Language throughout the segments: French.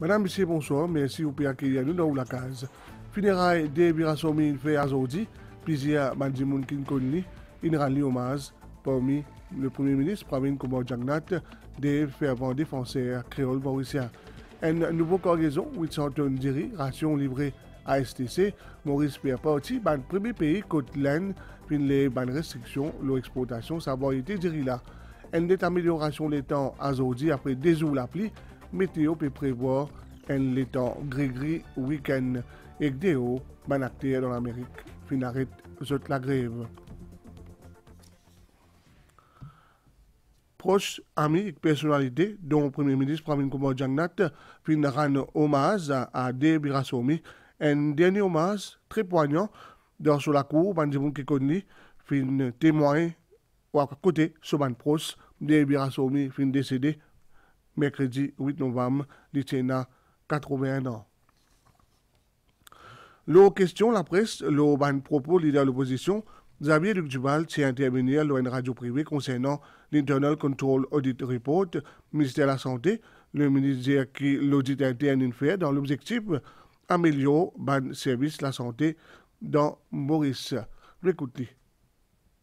Madame, monsieur, bonsoir. Merci pour accueillir nous dans la case. Funérailles de Birasomi fait à Zodi, plusieurs Mandimoun Kinkoni, il rend hommage parmi le Premier ministre Pravin Kumar Jagnat, des fervents défenseurs créoles mauriciens. Une nouvelle cargaison, 800 tonnes de riz, ration livrée à STC, Maurice Pierre Parti, le premier pays côte l'Inde, puis les restrictions, l'exportation, ça va été dirigé là. Une amélioration des temps à Zodi après des jours la pluie, météo peut prévoir un temps gris-gris week-end et que des acteurs dans l'Amérique fin arrête la grève. Proches, amis et personnalités, dont le Premier ministre Pravin Kumar Jagnat, fin rendre hommage à des Birasomi. Un dernier hommage très poignant dans sur la cour, Bandimoun Kikoni, fin témoin ou à côté, Soban Pros, des Birasomi, fin décédé, mercredi 8 novembre, il tient 81 ans. La question, la presse, le ban propos leader de l'opposition, Xavier Luc Duval tient à intervenir dans une radio privée concernant l'Internal Control Audit Report, ministère de la Santé. Le ministre dit que l'audit interne fait dans l'objectif d'améliorer le service de la santé dans Maurice. Écoutez.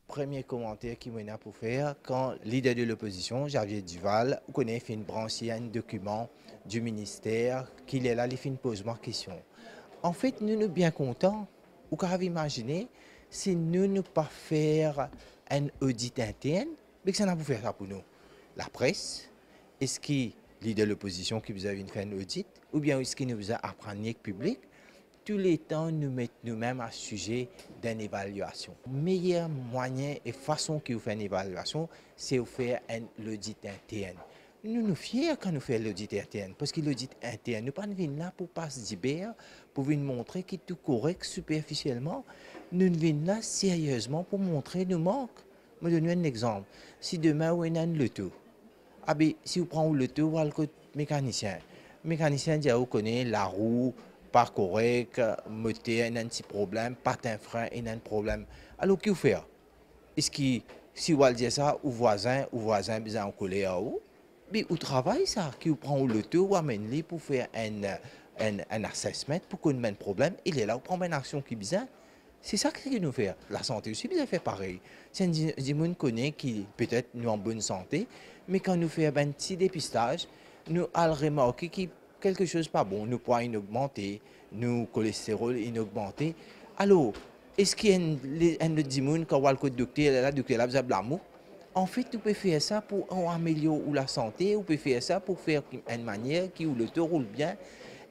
Premier commentaire qui m'a pour faire, quand le leader de l'opposition, Xavier Duval, connaît fait une branche, un document du ministère, qu'il est là, il fait une pose ma question. En fait, nous sommes bien contents, ou qu'on avait imaginé, si nous ne pas faire un audit interne, mais que ça n'a pas faire ça pour nous. La presse, est-ce que le leader de l'opposition qui vous a fait un audit, ou bien est-ce qu'il nous a appris le public? Tous les temps, nous mettons nous-mêmes à sujet d'une évaluation. Le meilleur moyen et façon que vous faites une évaluation, c'est de faire un audit interne. Nous sommes fiers quand nous faisons l'audit interne, parce que l'audit interne, nous ne venons pas là pour passer d'hiver, pour vous montrer qu'il est tout correct superficiellement. Nous venons là sérieusement pour montrer nos manques. Je vais donner un exemple. Si demain, vous avez un loto, si vous prenez le loto, vous avez le mécanicien. Le mécanicien dit, vous connaissez la roue, pas correct, moteur, il y a un petit problème, patin frein, il y a un problème. Alors, qu'est-ce que vous faites? Est-ce que si vous dites ça au voisin besoin en colère à vous, mais au travail, ça, qui vous prend le tour, vous amène pour faire un assessment pour qu'on ait un problème, il est là, vous prenez une action qui est besoin. C'est ça que nous fait. La santé aussi, nous fait pareil. C'est un monde connaît qui peut-être nous en bonne santé, mais quand nous faisons un petit dépistage, nous allons remarquer que quelque chose pas bon, nos poids augmentés, nos cholestérol augmenté. Alors, est-ce qu'il y a un autre monde quand on va le docteur, là, vous avez l'amour? En fait, vous pouvez faire ça pour améliorer la santé, vous pouvez faire ça pour faire une manière qui où le taux roule bien.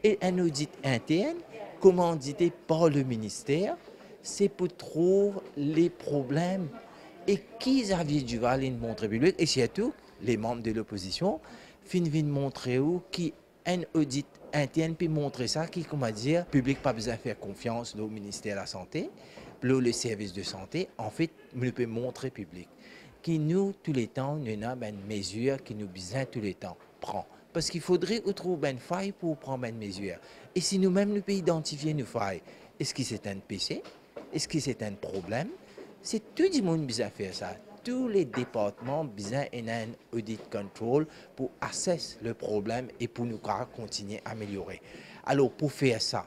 Et un audit interne, commandité par le ministère, c'est pour trouver les problèmes. Et qui Xavier Duval est montré public, et surtout les membres de l'opposition, viennent montrer où qui un audit interne peut montrer ça, qui, comment dire, le public pas besoin de faire confiance au ministère de la Santé, le service de santé, en fait, nous peut montrer public. Qui nous, tous les temps, nous avons une mesure qui nous besoin tous les temps prend. Parce qu'il faudrait trouver une faille pour prendre une mesure. Et si nous-mêmes, nous pouvons identifier nos failles, est-ce que c'est un PC? Est-ce que c'est un problème? C'est tout le monde qui a besoin de faire ça. Tous les départements ont besoin d'un audit control pour assesser le problème et pour nous continuer à améliorer. Alors, pour faire ça,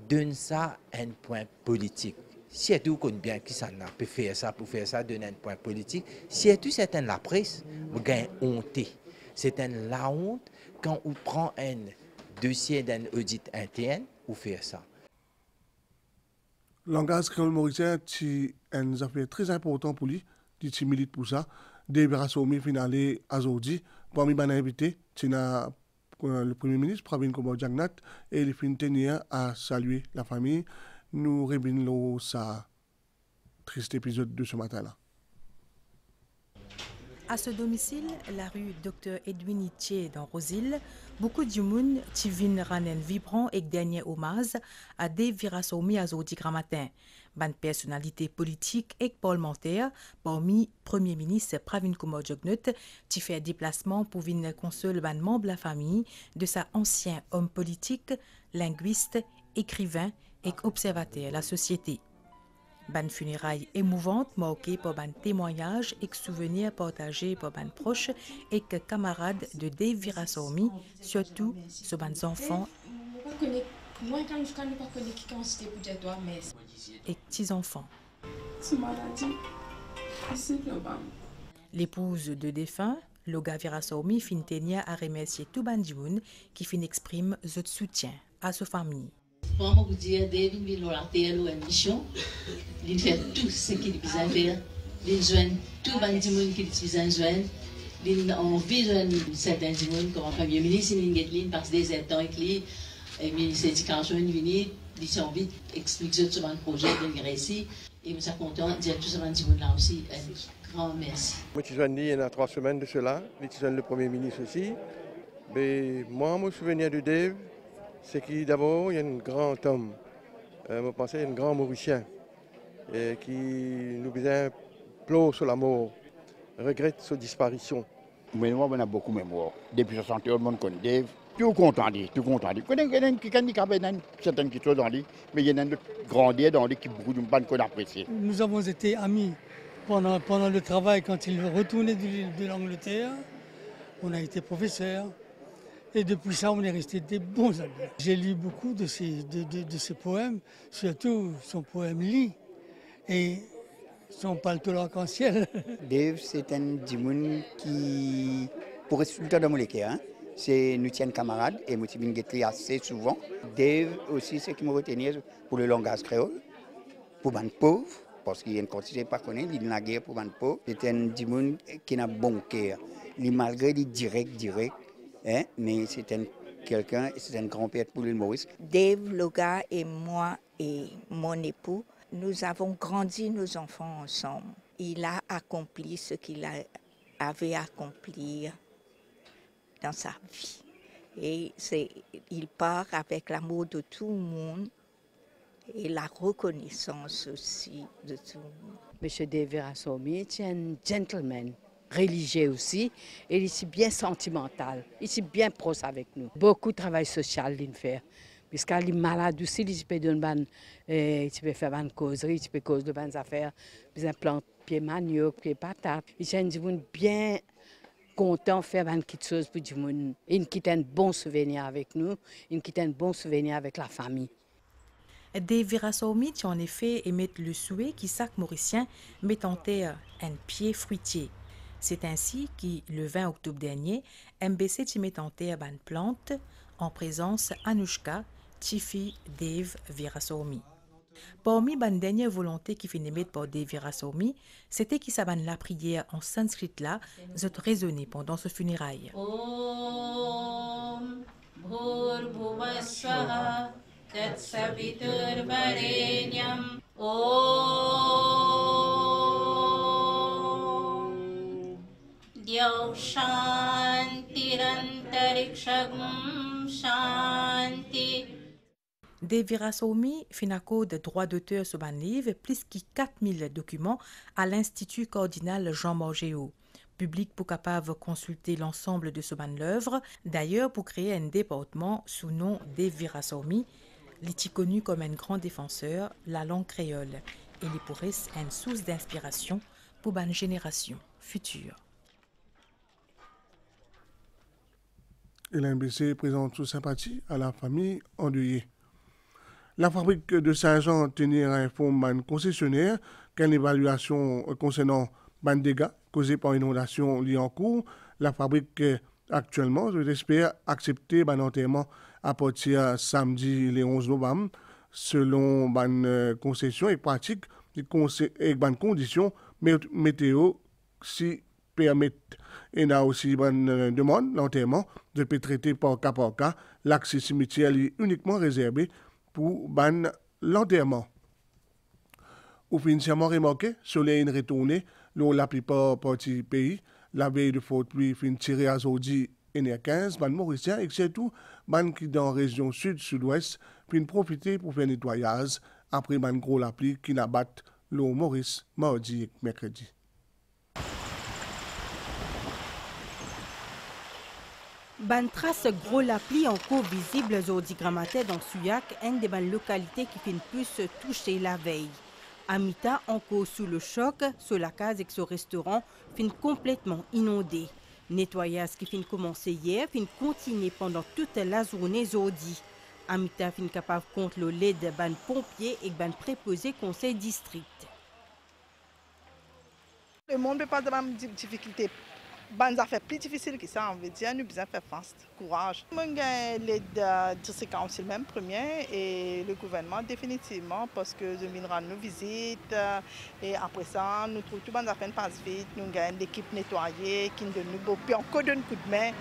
donne ça un point politique. Si tout connaît bien qui ça peut faire ça, pour faire ça, donne un point politique. Si tout c'est la presse, vous gagnez honte. C'est la honte quand on prend un dossier d'un audit interne, ou faire ça. Le langage créole mauricien, c'est une affaire très importante pour lui, qui milite pour ça. Des Birasomi finale à Zodi, parmi les invités, c'est le Premier ministre Pravin Kumar Jagnat et il fin tenir à saluer la famille. Nous revenons sa triste épisode de ce matin-là. À ce domicile, la rue Dr Edwin Itier dans Rosil, beaucoup de monde qui viennent rendre vibrant et dernier hommage à des Birasomi à Zodi Gramatin, ban personnalité politique et parlementaire, parmi Premier ministre Pravin Kumar Jagnat, qui fait déplacement pour venir consoler ban membre de la famille de sa ancien homme politique, linguiste, écrivain et observateur de la société. Ban funérailles émouvantes marquées par ban témoignages et souvenirs partagés par ban proches et camarades de Dave Virasamy, surtout sur ban enfants et petits-enfants. L'épouse de défunt, Loga Virasamy, fin tenir à remercier tout ban dimoun qui fin exprime votre soutien à sa famille. Pour moi, vous dire, David, il a une mission, il fait tout ce qu'il a besoin de faire, il joint tout ban dimoun qu'il a besoin de joindre, il a envie de joindre certains dimoun comme Premier ministre, il passe des temps avec lui, et le ministre d'éducation est venu, il a envie d'expliquer sur un projet de récit, et je suis content de dire tout ce ban dimoun là aussi. Grand merci. Moi, je suis venu il y a 3 semaines de cela. Je suis le Premier ministre aussi. Mais moi, mon souvenir de Dave, c'est qu'il d'abord, il y a un grand homme. Je pense qu'il y a un grand Mauricien qui nous besoin pleure sur la mort, regrette sa disparition. Mais moi, on a beaucoup de mémoire. Depuis 61, on connaît Dave. Tout content de tout content de. Il y a certaines choses dans lui, mais il y a d'autres grandir dans lui qui beaucoup de gens qu'on apprécie. Nous avons été amis. Pendant le travail, quand il retournait de l'Angleterre, on a été professeurs. Et depuis ça, on est restés des bons amis. J'ai lu beaucoup de ses poèmes, surtout son poème Lit et son paletot arc-en-ciel. Dave, c'est un dimoun qui, pour résultat de mon équerre, c'est nous tiens camarades et nous sommes assez souvent. Dave aussi, c'est qui me retenait pour le langage créole, pour les pauvres. Parce qu'il y a une quantité pas connue, il y a une guerre pour les pauvres. C'est un dimoun qui a un bon cœur. Malgré les direct, hein, mais c'est quelqu'un, c'est un grand-père pour l'île Maurice. Dave, Loga et moi et mon époux, nous avons grandi nos enfants ensemble. Il a accompli ce qu'il avait accompli dans sa vie. Et il part avec l'amour de tout le monde. Et la reconnaissance aussi de tout le monde. Monsieur Dave Virasamy est un gentleman, religieux aussi, et il est bien sentimental, il est bien proche avec nous. Beaucoup de travail social il fait, parce qu'il est malade aussi, il peut faire une causerie, il peut causer de bonnes affaires, il plante pied manioc, pied patate. Il est un monde bien content de faire quelque chose pour du monde. Il quitte un bon souvenir avec nous, il quitte un bon souvenir avec la famille. Dave Virasamy qui en effet émet le souhait qui chaque Mauricien met en terre un pied fruitier. C'est ainsi que le 20 octobre dernier, MBC qui met en terre une plante en présence Anouchka, Tifi Dave Virasamy. Parmi les dernières volontés qui finit émettre par Dave Virasamy, c'était qui s'abanne la prière en sanskrit là, zot résonné pendant ce funérail. Tatsaviturvarenyam Om Dyav Shantirantarikshagum Shanti. Dave Virasamy fin à code de droit d'auteur sur ban livre plus que 4000 documents à l'Institut cardinal Jean Morgéo. Public pour capable consulter l'ensemble de ce ban l'œuvre. D'ailleurs, pour créer un département sous nom Dave Virasamy, il est connu comme un grand défenseur la langue créole et il pourrait être une source d'inspiration pour une génération future. Et l'MBC présente toute sympathie à la famille endeuillée. La fabrique de Saint-Jean tenir informe un concessionnaire qu'une évaluation concernant les dégâts causés par une inondation liée en cours. La fabrique actuellement, j'espère, accepter l'enterrement à partir de samedi le 11 novembre, selon une concession et pratique et une condition météo si permettent. Et il y a aussi une demande l'enterrement de peut traiter par cas. L'accès cimetière est uniquement réservé pour l'enterrement. Ou financièrement remarqué, soleil est retourné, l'eau la plupart partie pays, la veille de forte pluie fin tirée à Zodi et 15, Mauricien, et surtout, qui dans la région sud-sud-ouest, fin profiter pour faire nettoyage après gros la pluie qui n'abat l'eau Maurice mardi et mercredi. Ban trace gros la pluie encore visible aujourd'hui Gramatin dans Souillac, une des localités qui finit plus toucher la veille. Amita, encore sous le choc, sur la case et ce restaurant fin complètement inondé. Nettoyage qui fin commencé hier, fin continuer pendant toute la journée aujourd'hui. Amita fin capable contre le lait de ban pompiers et ban préposé conseil district. Le monde ne peut pas avoir des difficultés. Ban affaires plus difficiles que ça, on veut dire, nous besoin faire face, courage. Moi, j'ai l'aide du council même premier et le gouvernement définitivement parce que nous rendons nos visites et après ça, nous trouvons tout les affaires passe vite, nous avons l'équipe nettoyée qui nous donne nous puis encore donne coup de main.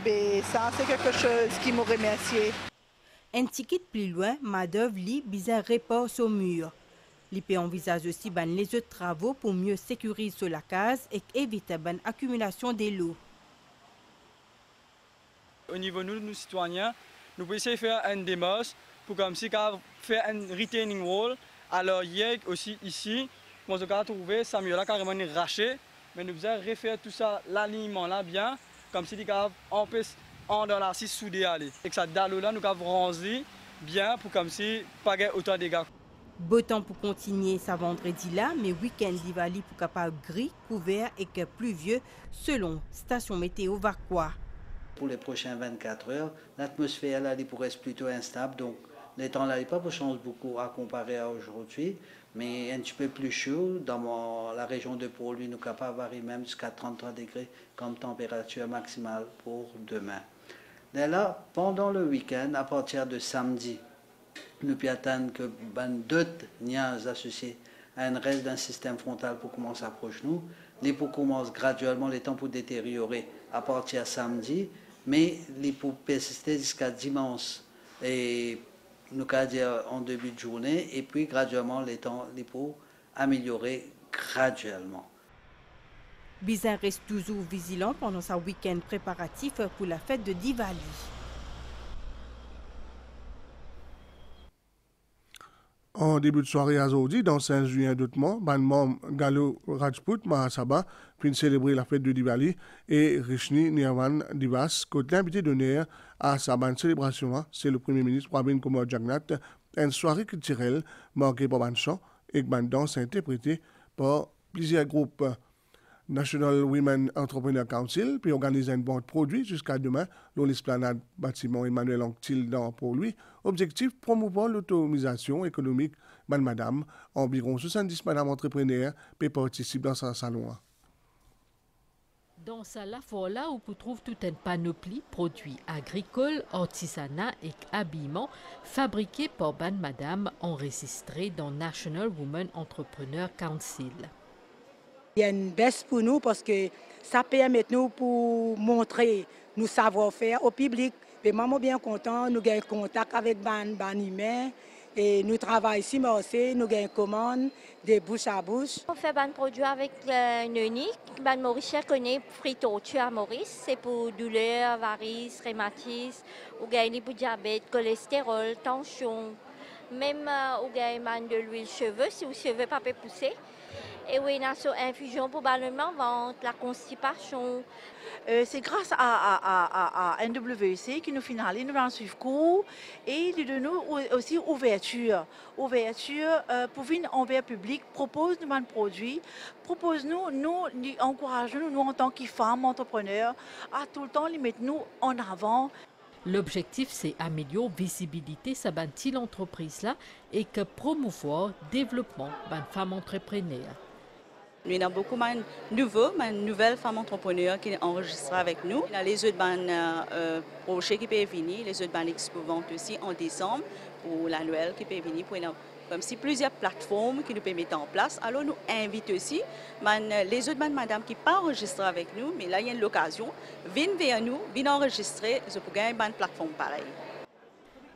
Mais ça, c'est quelque chose qui me remercie. Un ticket plus loin, Madove lit bizarre report au mur. L'IP envisage aussi les autres travaux pour mieux sécuriser la case et éviter l'accumulation de l'eau. Au niveau de nous citoyens, nous pouvons essayer de faire une démarche pour comme si faire un retaining wall. Alors hier aussi ici, on a trouvé ça mieux là carrément raché, mais nous devons refaire tout ça l'alignement là bien, comme si on peut dans la scie soudée aller. Et que ça dalle là nous avons rangé bien pour comme si pas autant de dégâts. Beau temps pour continuer ça vendredi là, mais week-end d'Ivali pour capable gris, couvert et que pluvieux selon station météo Vacois. Pour les prochaines 24 heures, l'atmosphère là pourrait être plutôt instable, donc les temps là pas changer beaucoup à comparer à aujourd'hui, mais un petit peu plus chaud dans la région de Pôle, nous capable varier même jusqu'à 33 degrés comme température maximale pour demain. Et là, pendant le week-end, à partir de samedi, nous pouvons attendre que d'autres nuages associés à un reste d'un système frontal pour commencer à approcher nous. Les pour commencent graduellement, les temps pour détériorer à partir de samedi, mais les pour persister jusqu'à dimanche et nous allons dire en début de journée, et puis graduellement les temps les pour améliorer graduellement. Bizarre reste toujours vigilant pendant sa week-end préparatif pour la fête de Diwali. En début de soirée à Zodi, dans 5 juin d'autrement, Banmam Galo Rajput Mahasabha puis célébrer la fête de Diwali et Rishni Nirvan Divas, côté invité d'honneur à sa bonne célébration. C'est le Premier ministre Pravin Kumar Jagnat, une soirée culturelle marquée par un chant et une danse interprétée par plusieurs groupes. National Women Entrepreneur Council puis organise un bon produit jusqu'à demain dans l'esplanade bâtiment Emmanuel Anctil dans pour lui. Objectif promouvoir l'autonomisation économique madame. Environ 70 madame entrepreneurs peuvent participer dans ce salon. Dans ce là où on trouve toute une panoplie de produits agricoles, artisanat et habillement fabriqués par madame enregistrés dans National Women Entrepreneur Council. Il y a une baisse pour nous parce que ça permet nous pour montrer nos savoir-faire au public. Et moi, je suis bien content, nous avons contact avec les humains et nous travaillons ici, mais aussi nous avons commande de bouche à bouche. On fait un produit avec une unique. Mauricien connaît friture à Maurice. C'est pour douleur, varices, rhumatisme, ou gagner pour diabète, cholestérol, tension. Même ou gagner de l'huile cheveux si vos cheveux pas pousser. Et oui, on a une infusion pour ventre, la constipation. C'est grâce à NWC qui nous finalise, nous allons suivre cours et nous donne aussi ouverture. Ouverture pour venir envers le public, propose-nous un produit, propose-nous, encourage-nous, nous en tant que femmes entrepreneurs, à tout le temps les mettre nous en avant. L'objectif, c'est améliorer la visibilité de l'entreprise là et que promouvoir le développement de femmes entrepreneurs. Nous avons beaucoup de nouvelles femmes entrepreneurs qui enregistrent avec nous. Il y a les autres projets qui peuvent venir, les autres expo-ventes aussi en décembre pour l'annuel qui peuvent venir. Comme si plusieurs plateformes qui nous peuvent mettre en place. Alors nous invitons aussi les autres madame qui ne sont pas enregistrées avec nous, mais là il y a une occasion, viennent vers nous, viennent enregistrer, je peux gagner une plateforme pareille.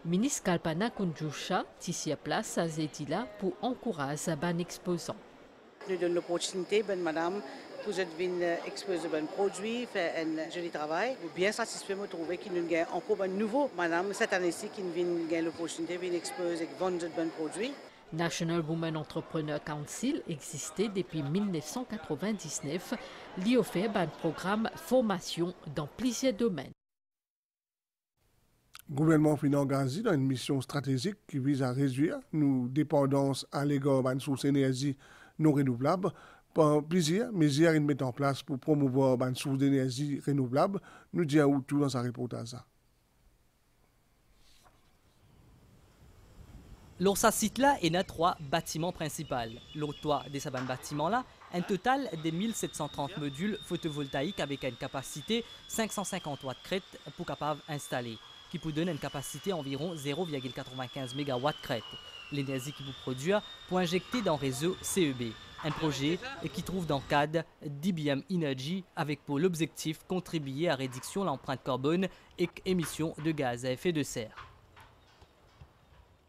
Ministre Kalpana Kunjusha, ici à place à Zedila pour encourager les exposants. Nous donnons l'opportunité, madame, pour venir exposer un produit, faire un joli travail. Bien satisfait de trouver qu'il nous gagne encore un nouveau madame cette année-ci qui vient gagner l'opportunité de exposer et vendre un produit. National Women Entrepreneur Council existait depuis 1999. Il offre un programme formation dans plusieurs domaines. Le gouvernement finit engagé dans une mission stratégique qui vise à réduire nos dépendances à l'égard de sources d'énergie non renouvelables. Par plusieurs mesures qu'ils mettent en place pour promouvoir une source d'énergie renouvelable, nous dit tout dans sa reportage. L'Orsa site-là est dans 3 bâtiments principaux. Le toit de ce bâtiment-là, un total de 1730 modules photovoltaïques avec une capacité 550 watts crête pour capable installer, qui peut donner une capacité environ 0,95 MW crête. L'énergie qui vous produit pour injecter dans le réseau CEB, un projet qui trouve dans le cadre d'IBM Energy avec pour l'objectif contribuer à réduire l'empreinte carbone et émissions de gaz à effet de serre.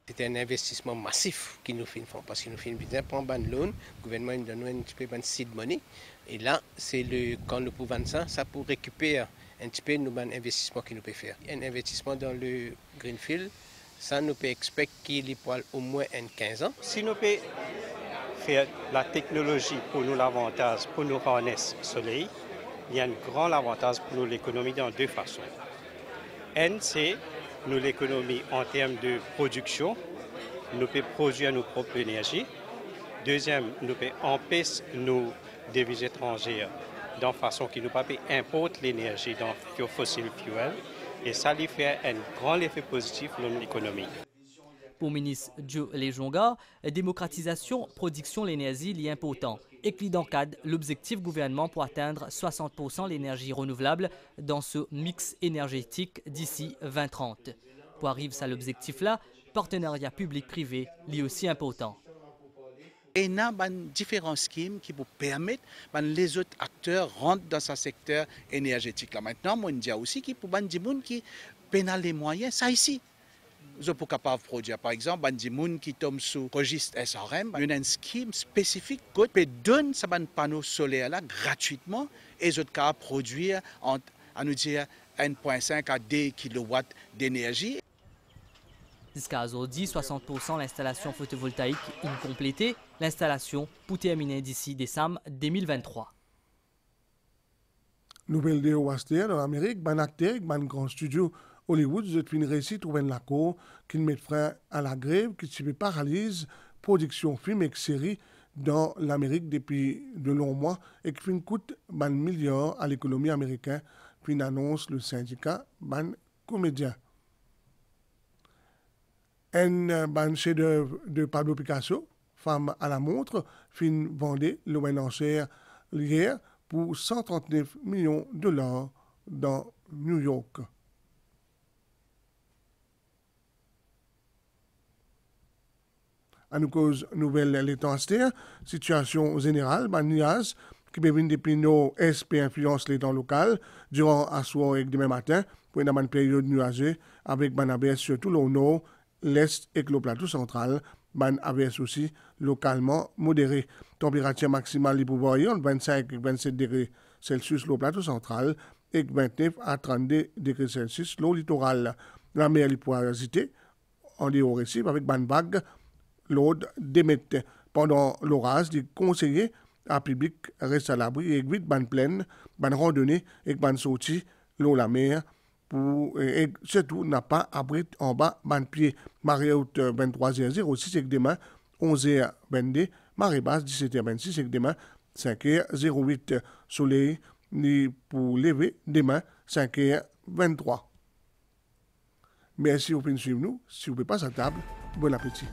C'est un investissement massif qui nous fait parce que nous faisons bien prendre un loan, le gouvernement nous donne un petit peu de seed money et là c'est quand nous pouvons ça pour récupérer un petit peu nos investissements que nous pouvons faire. Un investissement dans le greenfield, ça nous peut expecter qu'il y ait au moins 15 ans. Si nous pouvons faire la technologie pour nous l'avantage, pour nous harness soleil, il y a un grand avantage pour nous l'économie dans 2 façons. C'est nous l'économie en termes de production, nous pouvons produire nos propres énergies. Deuxième, nous pouvons empêcher nos devises étrangères de façon qui nous pas importe l'énergie dans les fossiles fuels. Et ça lui fait un grand effet positif dans l'économie. Pour le ministre Joe Lejonga, la démocratisation production de l'énergie est important et qui encadre l'objectif gouvernement pour atteindre 60% l'énergie renouvelable dans ce mix énergétique d'ici 2030. Pour arriver à l'objectif-là, le partenariat public-privé est aussi important. Et il y a différents schèmes qui vous permettent que les autres acteurs rentrent dans ce secteur énergétique. Là, maintenant, moi, je dis aussi que pour les gens qui peinent les moyens, ça ici. Vous êtes capable de produire, par exemple, les gens qui tombent sous le registre SRM, il y a un schème spécifique qui peut donner ce panneau solaire là gratuitement et ils sont capables de produire à nous dire 1,5 à 2 kW d'énergie. Jusqu'à aujourd'hui, 60% de l'installation photovoltaïque est complétée. L'installation peut terminer d'ici décembre 2023. Nouvelle de Ouaster dans l'Amérique, un acteur, un grand studio Hollywood, c'est une réussite trouver un accord qui met frein à la grève, qui se paralyse production film et séries dans l'Amérique depuis de longs mois et qui coûte un milliard à l'économie américaine, puis annonce le syndicat ban comédien. Un chef-d'œuvre de Pablo Picasso, Femme à la montre, fin vendé le enchère hier pour 139 millions de dollars dans New York. À nous cause nouvelle l'état situation générale, NIAS, qui peut venir depuis nos SP influence l'état local durant à soir et demain matin pour une période nuageuse avec ban averse surtout le nord, l'est et le plateau central, ban averse aussi localement modéré. Température maximale pour varier entre 25 et 27 degrés Celsius le plateau central et 29 à 32 degrés Celsius le littoral. La mer est pour agiter en dehors récif avec ban vague l'ordre d'émettre pendant l'orage, les conseillers à public restent à l'abri et évite ban pleine, ban randonnée et ban sortie l'eau la mer pour et surtout n'a pas abri en bas ban pied. Marée haute 23h06 et demain 11h22, marée basse 17h26 et demain 5h08. Soleil ni pour lever demain 5h23. Merci pour suivre nous. Si vous ne pouvez pas à table, bon appétit.